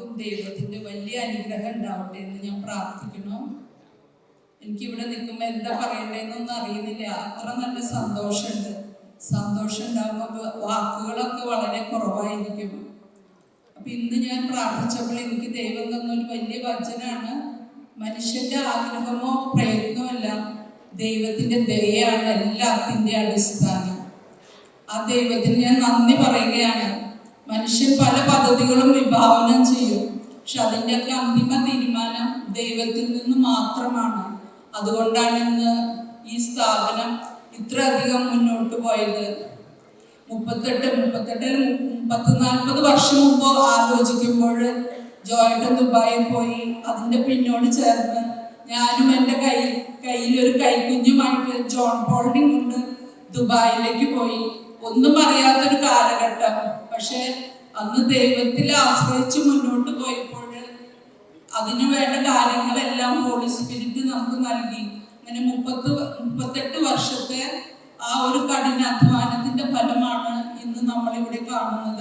എല്ലാവർക്കും ദൈവത്തിന്റെ വലിയ അനുഗ്രഹം ഉണ്ടാവട്ടെ എന്ന് ഞാൻ പ്രാർത്ഥിക്കുന്നു. എനിക്കിവിടെ നിൽക്കുമ്പോൾ എന്താ പറയണ്ടേന്നൊന്നും അറിയുന്നില്ല. അത്ര നല്ല സന്തോഷമുണ്ട്. സന്തോഷം ഉണ്ടാകുമ്പോൾ വാക്കുകളൊക്കെ വളരെ കുറവായിരിക്കും. അപ്പൊ ഇന്ന് ഞാൻ പ്രാർത്ഥിച്ചപ്പോൾ എനിക്ക് ദൈവം തന്നൊരു വലിയ വചനാണ്. മനുഷ്യന്റെ ആഗ്രഹമോ പ്രയത്നമല്ല, ദൈവത്തിന്റെ ദയയാണ് എല്ലാത്തിന്റെ അടിസ്ഥാനം. ആ ദൈവത്തിന് ഞാൻ നന്ദി പറയുകയാണ്. മനുഷ്യൻ പല പദ്ധതികളും വിഭാവനം ചെയ്യും, പക്ഷെ അതിൻ്റെയൊക്കെ അന്തിമ തീരുമാനം ദൈവത്തിൽ നിന്ന് മാത്രമാണ്. അതുകൊണ്ടാണ് ഇന്ന് ഈ സ്ഥാപനം ഇത്രയധികം മുന്നോട്ട് പോയത്. 30-40 വർഷം മുമ്പ് ആലോചിക്കുമ്പോൾ ജോയേട്ടൻ ദുബായിൽ പോയി. അതിൻ്റെ പിന്നോട് ചേർന്ന് ഞാനും എൻ്റെ കയ്യിൽ ഒരു കൈക്കുഞ്ഞുമായിട്ട് ജോൺ പോളിനെ കൊണ്ട് ദുബായിലേക്ക് പോയി. ഒന്നും അറിയാത്തൊരു കാലഘട്ടം. പക്ഷെ അന്ന് ദൈവത്തിൽ ആശ്രയിച്ച് മുന്നോട്ട് പോയപ്പോൾ അതിനു വേണ്ട കാര്യങ്ങളെല്ലാം ഹോളി സ്പിരിറ്റ് നമുക്ക് നൽകി. അങ്ങനെ 38 വർഷത്തെ ആ ഒരു കഠിനാധ്വാനത്തിന്റെ ഫലമാണ് ഇന്ന് നമ്മളിവിടെ കാണുന്നത്.